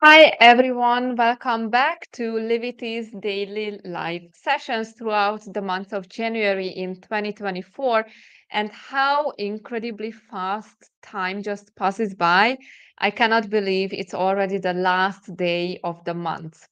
Hi everyone, welcome back to Livity's daily live sessions throughout the month of January in 2024. And how incredibly fast time just passes by. I cannot believe it's already the last day of the month.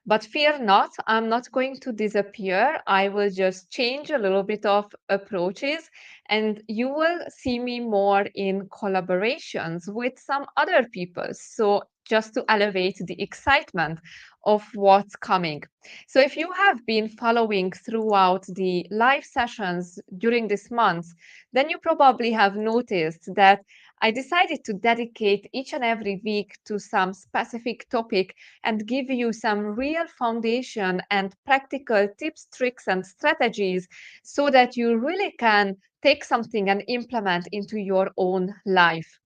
But fear not, I'm not going to disappear. I will just change a little bit of approaches and you will see me more in collaborations with some other people. So just to elevate the excitement of what's coming. So if you have been following throughout the live sessions during this month, then you probably have noticed that I decided to dedicate each and every week to some specific topic and give you some real foundation and practical tips, tricks, and strategies so that you really can take something and implement into your own life.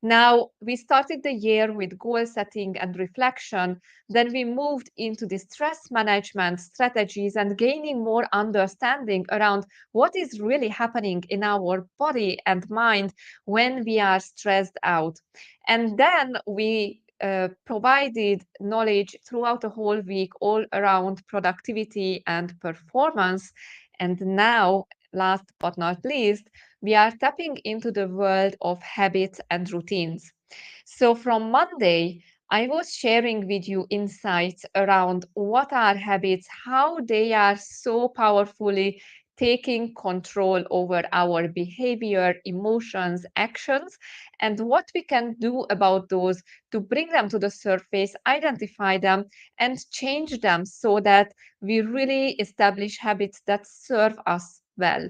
Now, we started the year with goal setting and reflection. Then we moved into the stress management strategies and gaining more understanding around what is really happening in our body and mind when we are stressed out. And then we provided knowledge throughout the whole week all around productivity and performance. And now, last but not least, we are tapping into the world of habits and routines. So, from Monday, I was sharing with you insights around what are habits, how they are so powerfully taking control over our behavior, emotions, actions, and what we can do about those to bring them to the surface, identify them, and change them so that we really establish habits that serve us well.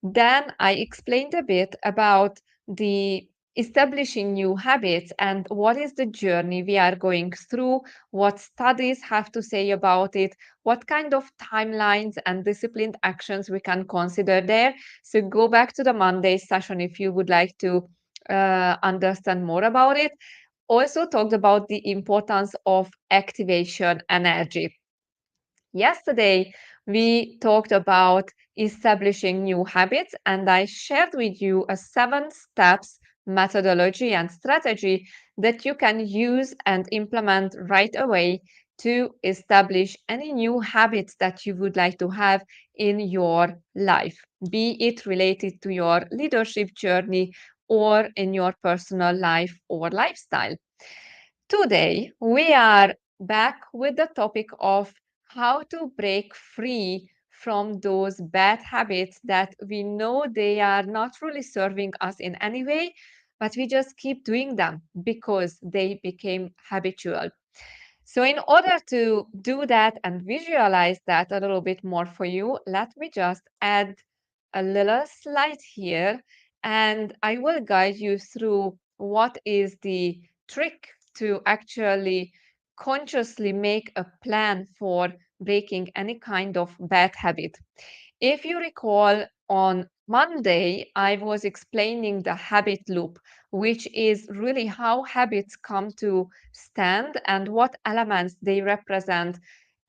Then I explained a bit about the establishing new habits and what is the journey we are going through, what studies have to say about it, what kind of timelines and disciplined actions we can consider there. So go back to the Monday session if you would like to understand more about it. Also talked about the importance of activation energy. Yesterday, we talked about establishing new habits, and I shared with you a 7 steps methodology and strategy that you can use and implement right away to establish any new habits that you would like to have in your life, be it related to your leadership journey or in your personal life or lifestyle. Today, we are back with the topic of how to break free from those bad habits that we know they are not really serving us in any way, but we just keep doing them because they became habitual. So, in order to do that and visualize that a little bit more for you, let me just add a little slide here and I will guide you through what is the trick to actually consciously make a plan for breaking any kind of bad habit. If you recall, on Monday, I was explaining the habit loop, which is really how habits come to stand and what elements they represent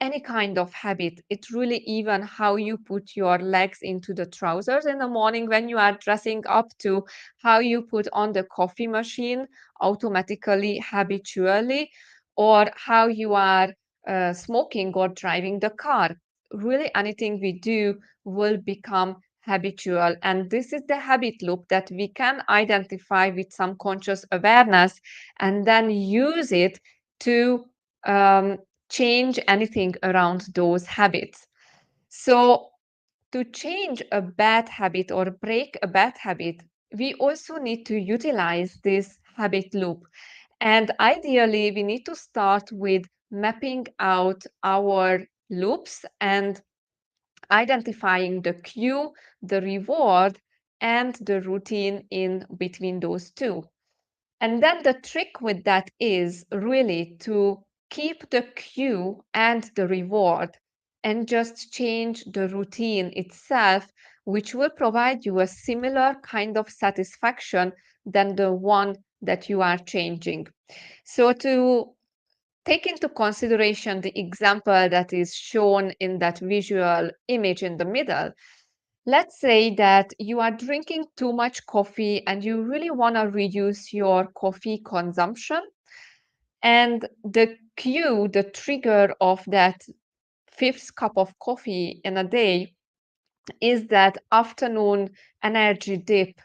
any kind of habit. It's really even how you put your legs into the trousers in the morning when you are dressing up to how you put on the coffee machine automatically, habitually, or how you are smoking or driving the car. Really, anything we do will become habitual. And this is the habit loop that we can identify with some conscious awareness and then use it to um, change anything around those habits. So, to change a bad habit or break a bad habit, we also need to utilize this habit loop. And ideally, we need to start with mapping out our loops and identifying the cue, the reward, and the routine in between those two. And then the trick with that is really to keep the cue and the reward and just change the routine itself, which will provide you a similar kind of satisfaction than the one that you are changing. So, to take into consideration the example that is shown in that visual image in the middle, let's say that you are drinking too much coffee and you really want to reduce your coffee consumption. And the cue, the trigger of that fifth cup of coffee in a day is that afternoon energy dip.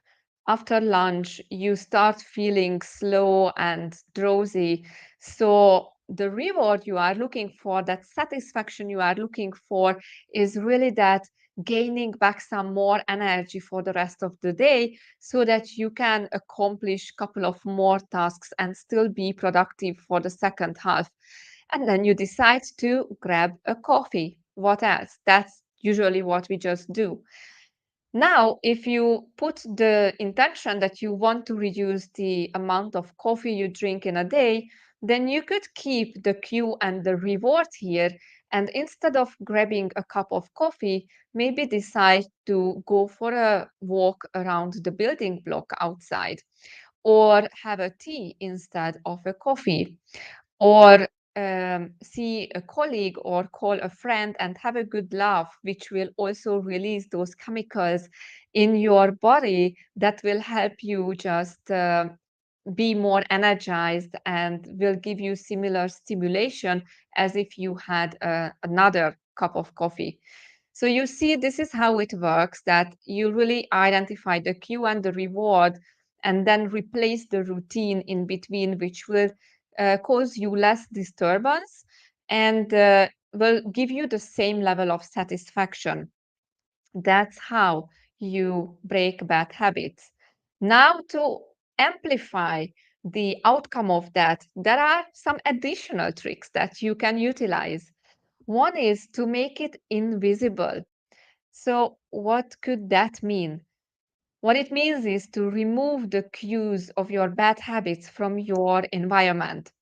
After lunch, you start feeling slow and drowsy. So, the reward you are looking for, that satisfaction you are looking for, is really that gaining back some more energy for the rest of the day so that you can accomplish a couple of more tasks and still be productive for the second half. And then you decide to grab a coffee. What else? That's usually what we just do. Now, if you put the intention that you want to reduce the amount of coffee you drink in a day, then you could keep the cue and the reward here. And instead of grabbing a cup of coffee, maybe decide to go for a walk around the building block outside, or have a tea instead of a coffee, or see a colleague or call a friend and have a good laugh, which will also release those chemicals in your body that will help you just be more energized and will give you similar stimulation as if you had another cup of coffee. So you see, this is how it works, that you really identify the cue and the reward and then replace the routine in between, which will cause you less disturbance and will give you the same level of satisfaction. That's how you break bad habits. Now, to amplify the outcome of that, there are some additional tricks that you can utilize. One is to make it invisible. So, what could that mean? What it means is to remove the cues of your bad habits from your environment.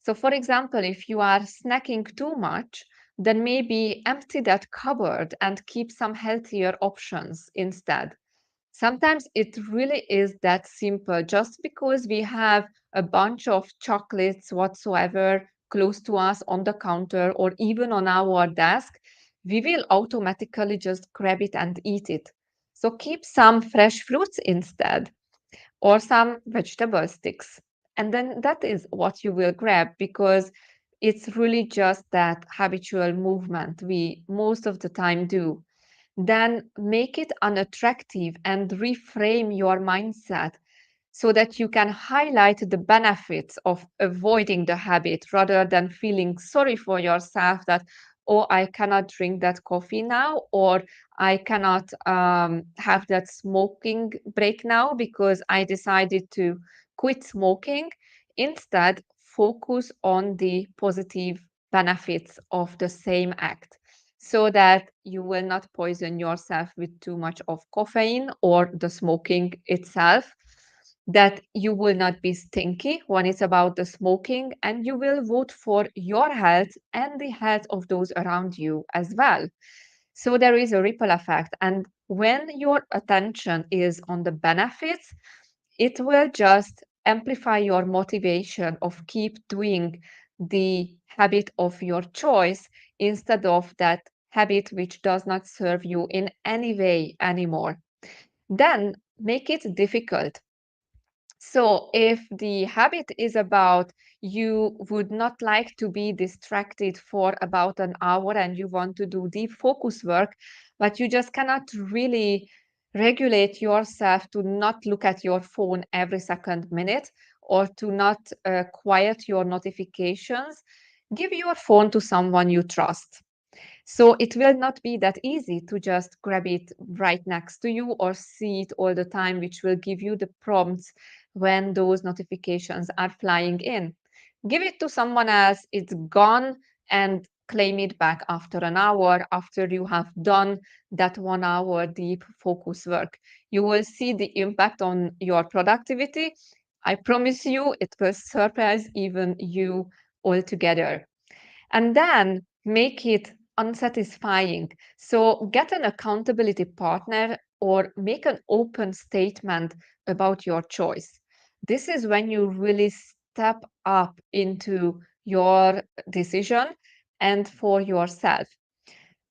So, for example, if you are snacking too much, then maybe empty that cupboard and keep some healthier options instead. Sometimes it really is that simple. Just because we have a bunch of chocolates whatsoever close to us on the counter or even on our desk, we will automatically just grab it and eat it. So keep some fresh fruits instead, or some vegetable sticks. And then that is what you will grab, because it's really just that habitual movement we most of the time do. Then make it unattractive and reframe your mindset so that you can highlight the benefits of avoiding the habit rather than feeling sorry for yourself that, oh, I cannot drink that coffee now, or I cannot have that smoking break now because I decided to quit smoking. Instead, focus on the positive benefits of the same act so that you will not poison yourself with too much of caffeine or the smoking itself, that you will not be stinky when it's about the smoking, and you will vote for your health and the health of those around you as well. So there is a ripple effect. And when your attention is on the benefits, it will just amplify your motivation of keep doing the habit of your choice instead of that habit which does not serve you in any way anymore. Then make it difficult. So, if the habit is about you would not like to be distracted for about an hour and you want to do deep focus work, but you just cannot really regulate yourself to not look at your phone every second minute or to not quiet your notifications, give your phone to someone you trust. So it will not be that easy to just grab it right next to you or see it all the time, which will give you the prompts when those notifications are flying in. Give it to someone else, it's gone, and claim it back after an hour after you have done that 1 hour deep focus work. You will see the impact on your productivity. I promise you, it will surprise even you altogether. And then make it unsatisfying. So get an accountability partner or make an open statement about your choice. This is when you really step up into your decision and for yourself.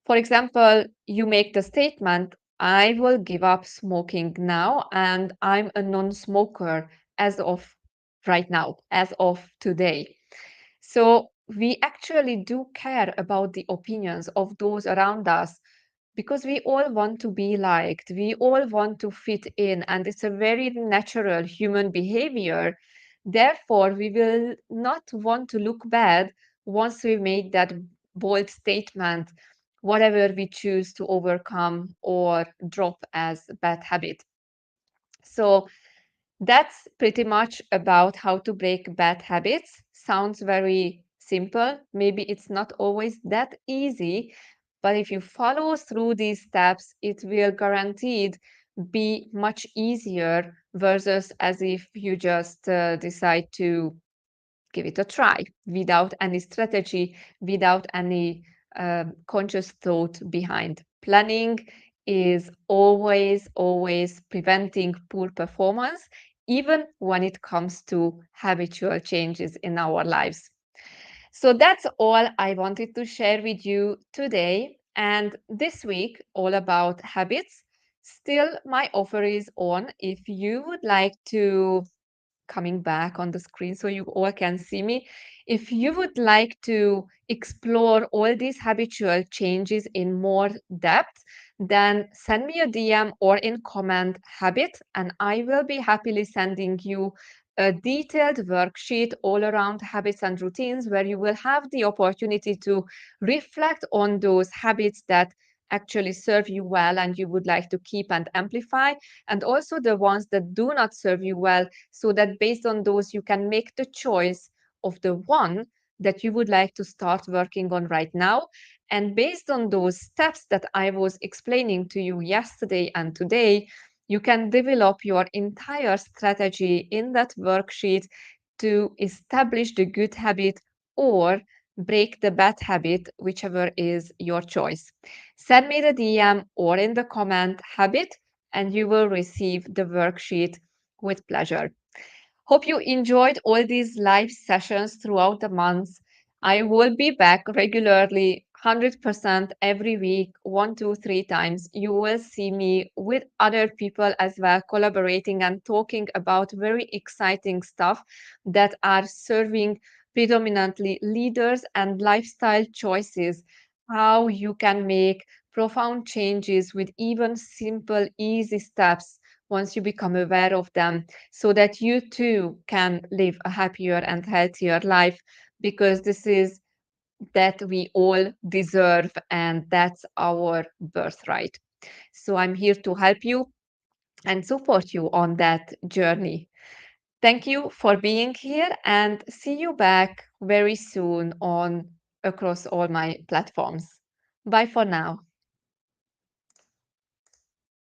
For example, you make the statement, I will give up smoking now, and I'm a non smoker as of right now, as of today. So we actually do care about the opinions of those around us because we all want to be liked, we all want to fit in, and it's a very natural human behavior. Therefore, we will not want to look bad once we make that bold statement, whatever we choose to overcome or drop as bad habit. So that's pretty much about how to break bad habits. Sounds very simple. Maybe it's not always that easy, but if you follow through these steps, it will guaranteed be much easier versus as if you just decide to give it a try without any strategy, without any conscious thought behind. Planning is always preventing poor performance, even when it comes to habitual changes in our lives. So that's all I wanted to share with you today. And this week, all about habits. Still, my offer is on. If you would like to coming back on the screen so you all can see me. If you would like to explore all these habitual changes in more depth, then send me a DM or in comment habit, and I will be happily sending you a detailed worksheet all around habits and routines where you will have the opportunity to reflect on those habits that actually serve you well and you would like to keep and amplify, and also the ones that do not serve you well, so that based on those, you can make the choice of the one that you would like to start working on right now. And based on those steps that I was explaining to you yesterday and today, you can develop your entire strategy in that worksheet to establish the good habit or break the bad habit, whichever is your choice. Send me the DM or in the comment habit, and you will receive the worksheet with pleasure. Hope you enjoyed all these live sessions throughout the months. I will be back regularly, 100% every week, one, two, three times. You will see me with other people as well, collaborating and talking about very exciting stuff that are serving predominantly leaders and lifestyle choices. How you can make profound changes with even simple, easy steps once you become aware of them, so that you too can live a happier and healthier life, because this is that we all deserve and that's our birthright. So I'm here to help you and support you on that journey. Thank you for being here and see you back very soon on across all my platforms. Bye for now.